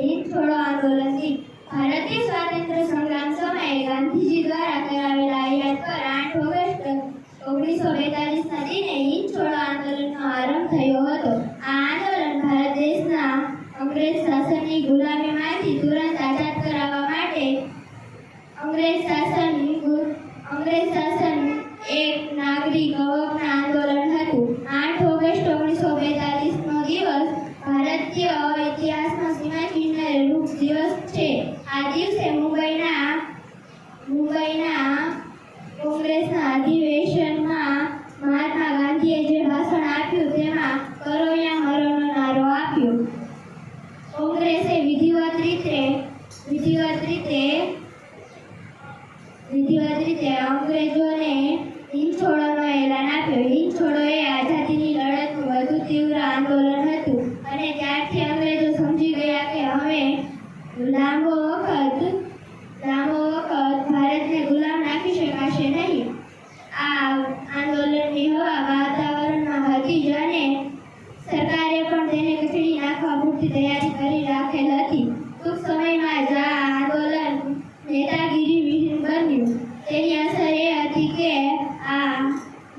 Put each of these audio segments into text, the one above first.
हिंद छोड़ो आंदोलन थी। भारतीय स्वातंत्र्य संग्राम समये गांधीजी द्वारा करावेला याद पर 8 ऑगस्ट 1942 ના દિને हिंद छोड़ो आंदोलनનો આરંભ થયો હતો। આ આંદોલન ભારત દેશના અંગ્રેજ શાસનની ગુલામીમાંથી તુરંત આઝાદ કરાવવા માટે અંગ્રેજ શાસન એક નાગરિક હકના આંદોલન હતું। 8 ઓગસ્ટ 1942 નો દિવસ ભારતીય ઇતિહાસમાં સીમાચિહ્નને રૂપ દિવસ છે। આ દિવસે મુંબઈના કોંગ્રેસના અધિવેશનમાં મહાત્મા ગાંધીએ જે ભાષણ આપ્યું તેમાં કરો યા મરોનો નારો આપ્યો। કોંગ્રેસે વિધિવત રીતે અંગ્રેજોને હિંદ છોડોનો એલાન આપ્યો। હિંદ છોડો એ આઝાદીની લડતનું વધુ તીવ્ર આંદોલન હતું અને ત્યારથી અંગ્રેજો સમજી ગયા કે હવે લાંબો વખત ભારતને ગુલામ રાખી શકાશે નહીં। આ આંદોલનની હવા વાતાવરણમાં હતી જ અને સરકારે પણ તેને કચડી નાખવા પૂરતી તૈયારી કરી રાખેલ હતી। ટૂંક સમયમાં જ આ આંદોલન નેતાગીરી વિહીન બન્યું। તેની અસર એ હતી કે આ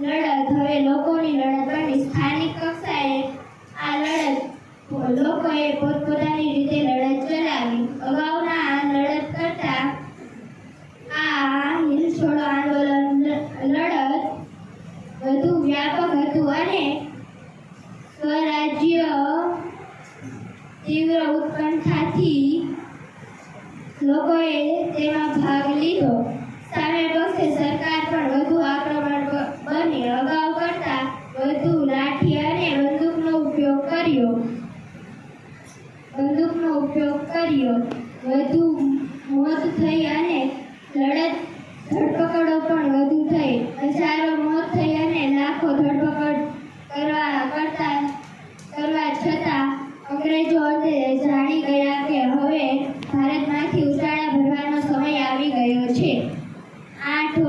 લડત હવે લોકોની લડત બની। સ્થાનિક કક્ષાએ આ લડત લોકોએ પોતપોતાની રીતે લડત ચલાવી। અગાઉના લડત કરતાં આ હિંદ છોડો આંદોલન લડત વધુ વ્યાપક હતું અને સ્વરાજ્ય તીવ્ર ઉત્કંઠાથી લોકોએ તેમાં ભાગ લીધો। સામે પક્ષે સરકાર પણ વધુ આક્રમક બની। અગાઉ કરતાં વધુ લાઠી અને બંદૂકનો ઉપયોગ કર્યો। વધુ મોત થઈ અને ધરપકડો પણ વધુ થઈ। હજારો મોત થઈ અને લાખો ધરપકડ કરવા છતાં અંગ્રેજો અંતે જાણી ગયા કે હવે ભારતમાંથી ઉચાળા ભરવાનો સમય આવી ગયો છે। 8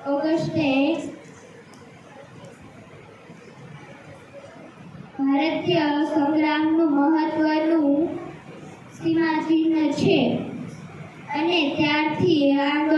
ઓગસ્ટે ભારતીય સંગ્રામનું મહત્વનું સીમાચિહ્ન છે અને ત્યારથી આંદોલન